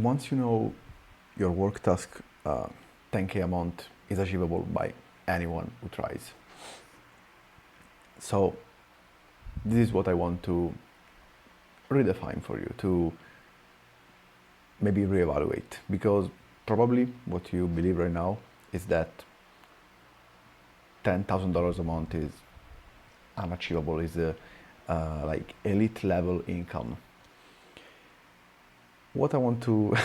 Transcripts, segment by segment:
once you know your work task, 10K amount is achievable by anyone who tries. So this is what I want to redefine for you, to maybe reevaluate, because probably what you believe right now is that $10,000 a month is unachievable, is a like elite level income. What I want to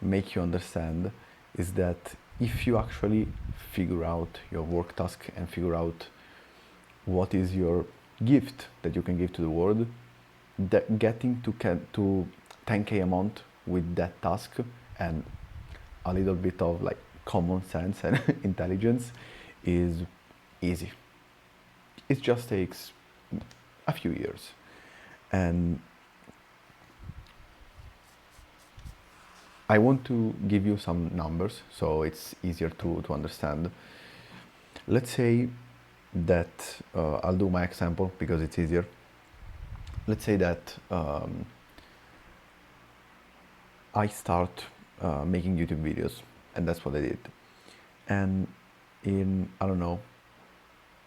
make you understand is that if you actually figure out your work task and figure out what is your gift that you can give to the world, that getting to 10K a month with that task and a little bit of like common sense and intelligence is easy. It just takes a few years. And I want to give you some numbers so it's easier to understand. Let's say that I'll do my example because it's easier. Let's say that I start making YouTube videos, and that's what I did. And in, I don't know,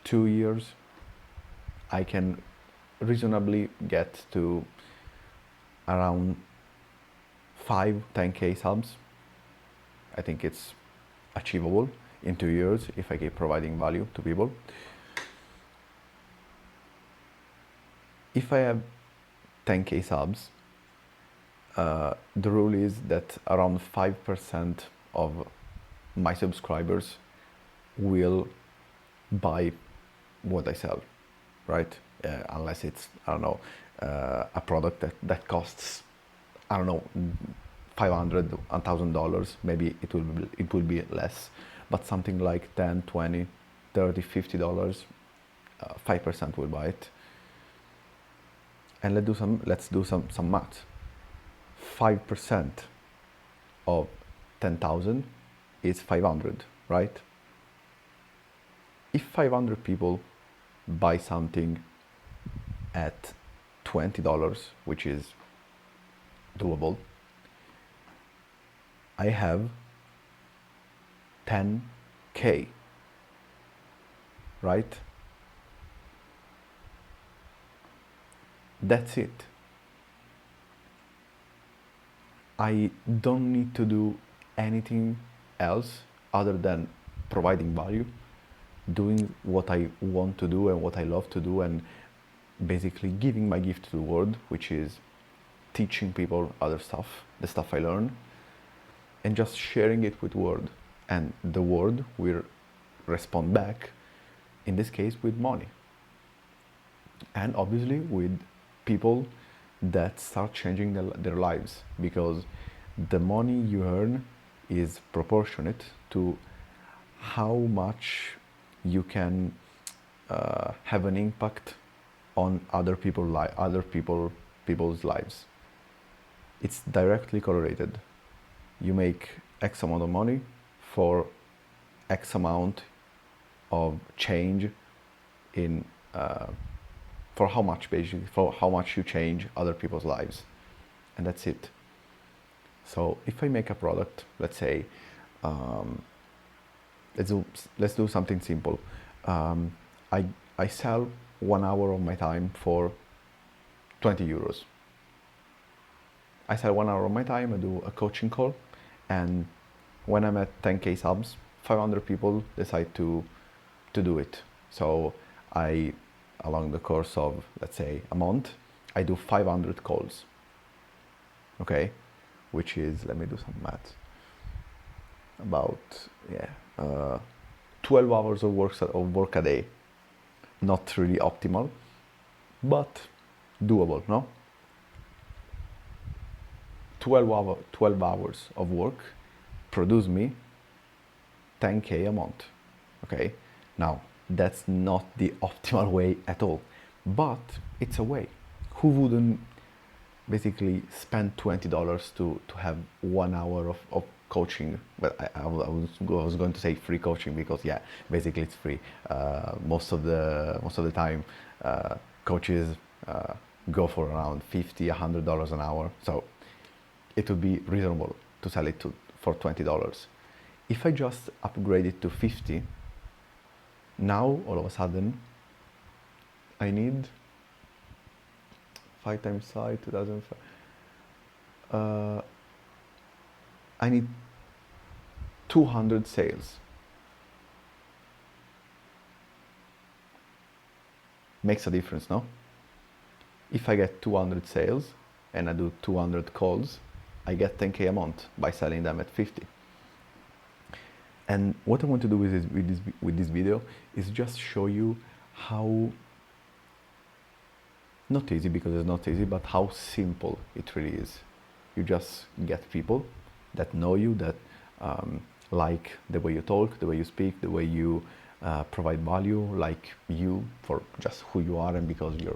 2 years, I can reasonably get to around 10K subs. I think it's achievable in 2 years if I keep providing value to people. If I have 10K subs, the rule is that around 5% of my subscribers will buy what I sell, right? Unless it's, I don't know, a product that costs, I don't know, $500, $1,000, maybe it will be less, but something like 10, 20, 30, $50, 5% will buy it. And let's do some math. 5% of 10,000 is 500, right? If 500 people buy something at $20, which is doable, I have 10K, right? That's it. I don't need to do anything else other than providing value, doing what I want to do and what I love to do, and basically giving my gift to the world, which is teaching people other stuff, the stuff I learn, and just sharing it with the world. And the world will respond back, in this case with money. And obviously with people that start changing their lives, because the money you earn is proportionate to how much you can have an impact on people's lives. It's directly correlated. You make X amount of money for X amount of change in for how much, basically, for how much you change other people's lives, and that's it. So if I make a product, let's say, let's do something simple. I sell 1 hour of my time for 20 euros. I sell 1 hour of my time, I do a coaching call, and when I'm at 10K subs, 500 people decide to do it. So along the course of, let's say, a month, I do 500 calls, okay? Which is, let me do some math, about 12 hours of work a day. Not really optimal, but doable, no? 12 hours of work produce me 10K a month, okay? Now, that's not the optimal way at all, but it's a way. Who wouldn't basically spend $20 to have 1 hour of coaching? But I was going to say free coaching, because yeah, basically it's free. Most of the time, coaches go for around $50, $100 an hour. So it would be reasonable to sell it for $20. If I just upgrade it to 50, now all of a sudden I need 5 times I 2005. I need 200 sales. Makes a difference, no? If I get 200 sales and I do 200 calls, I get 10K a month by selling them at 50. And what I want to do with this video is just show you how, not easy because it's not easy, but how simple it really is. You just get people that know you, that like the way you talk, the way you speak, the way you provide value, like you for just who you are and because you're,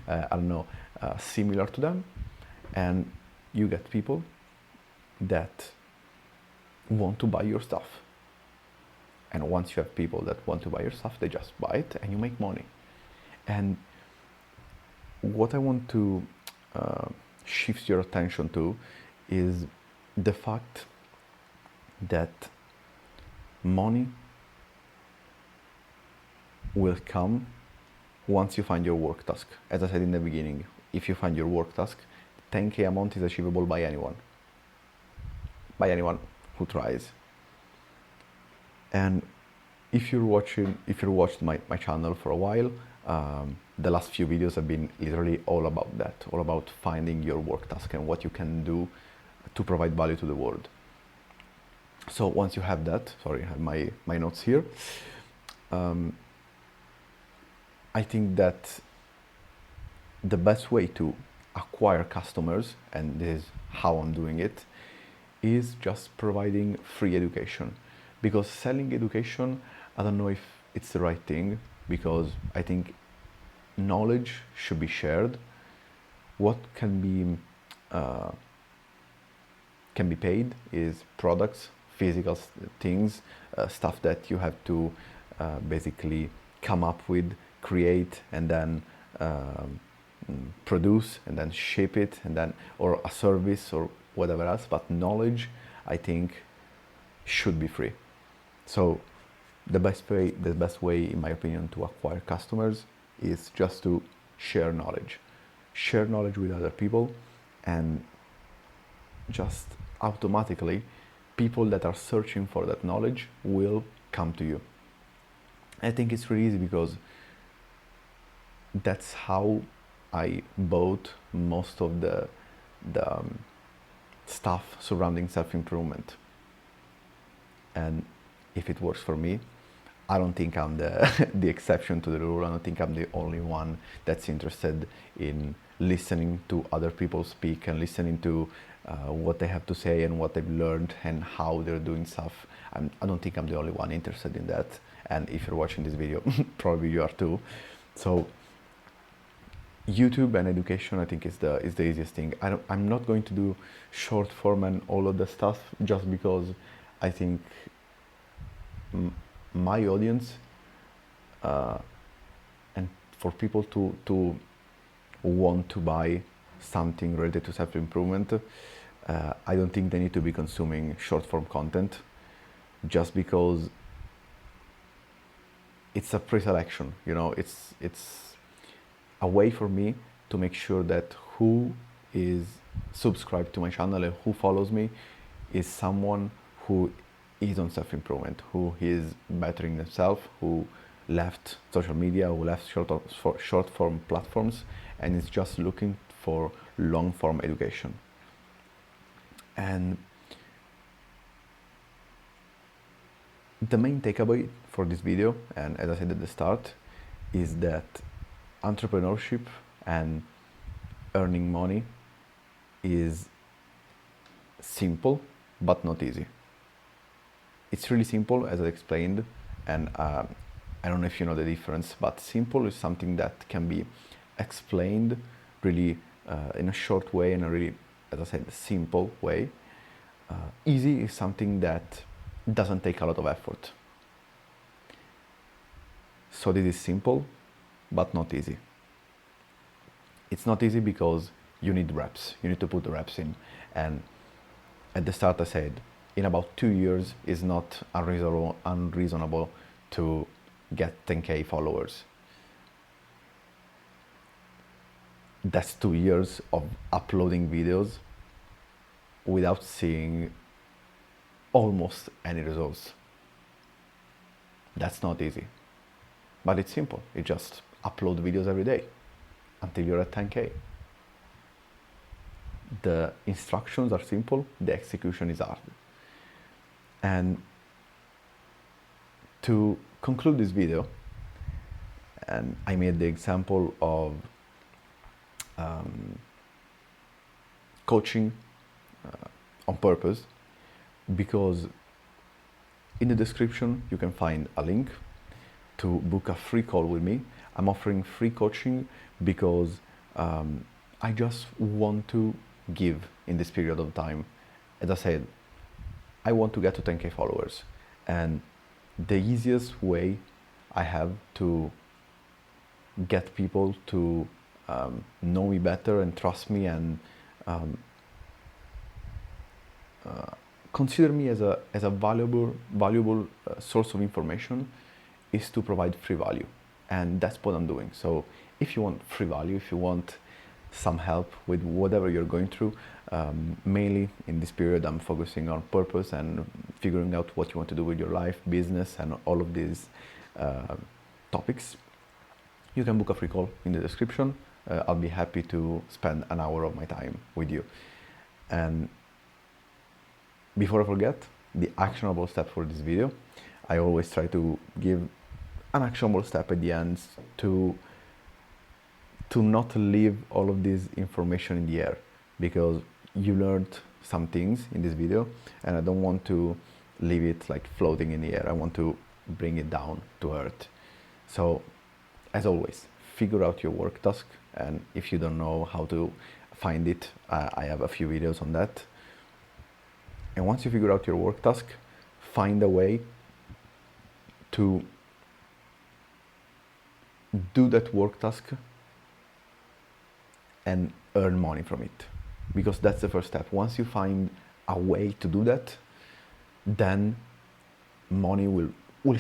I don't know, similar to them. And you get people that want to buy your stuff. And once you have people that want to buy your stuff, they just buy it and you make money. And what I want to shift your attention to is the fact that money will come once you find your work task. As I said in the beginning, if you find your work task, 10K a month is achievable by anyone who tries. And if you watched my channel for a while, the last few videos have been literally all about that, all about finding your work task and what you can do to provide value to the world. So once you have that, sorry, I have my notes here. I think that the best way to acquire customers, and this is how I'm doing it, is just providing free education. Because selling education, I don't know if it's the right thing, because I think knowledge should be shared. What can be paid is products, physical things, stuff that you have to basically come up with, create, and then produce, and then ship it, and then, or a service or whatever else. But knowledge, I think, should be free. So the best way, in my opinion, to acquire customers is just to share knowledge with other people, and just automatically people that are searching for that knowledge will come to you. I think it's really easy because that's how I bought most of the stuff surrounding self-improvement. And if it works for me, I don't think I'm the exception to the rule. I don't think I'm the only one that's interested in listening to other people speak and listening to what they have to say and what they've learned and how they're doing stuff. I don't think I'm the only one interested in that. And if you're watching this video, probably you are too. So YouTube and education, I think, is the easiest thing. I'm not going to do short form and all of the stuff just because I think my audience and for people to want to buy something related to self-improvement, I don't think they need to be consuming short form content, just because it's a pre-selection. You know, it's a way for me to make sure that who is subscribed to my channel and who follows me is someone who is on self-improvement, who is bettering themselves, who left social media, who left short form platforms, and is just looking for long form education. And the main takeaway for this video, and as I said at the start, is that entrepreneurship and earning money is simple but not easy. It's really simple, as I explained, and I don't know if you know the difference, but simple is something that can be explained really in a short way, in a really, as I said, simple way. Easy is something that doesn't take a lot of effort. So this is simple, but not easy. It's not easy because you need reps. You need to put the reps in. And at the start I said, in about 2 years is not unreasonable to get 10K followers. That's 2 years of uploading videos without seeing almost any results. That's not easy, but it's simple. You just upload videos every day until you're at 10K. The instructions are simple, the execution is hard. And to conclude this video, and I made the example of coaching on purpose, because in the description you can find a link to book a free call with me. I'm offering free coaching because I just want to give in this period of time. As I said, I want to get to 10K followers, and the easiest way I have to get people to know me better and trust me and consider me as a valuable source of information is to provide free value, and that's what I'm doing. So if you want free value, if you want some help with whatever you're going through, mainly in this period I'm focusing on purpose and figuring out what you want to do with your life, business, and all of these topics, you can book a free call in the description. I'll be happy to spend an hour of my time with you. And before I forget, the actionable step for this video, I always try to give an actionable step at the end to not leave all of this information in the air, because you learned some things in this video and I don't want to leave it like floating in the air. I want to bring it down to earth. So as always, figure out your work task, and if you don't know how to find it, I have a few videos on that. And once you figure out your work task, find a way to do that work task and earn money from it, because that's the first step. Once you find a way to do that, then money will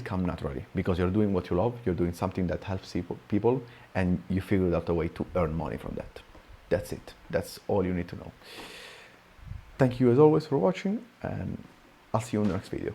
come naturally, because you're doing what you love, you're doing something that helps people, and you figured out a way to earn money from that. That's it. That's all you need to know. Thank you as always for watching, and I'll see you in the next video.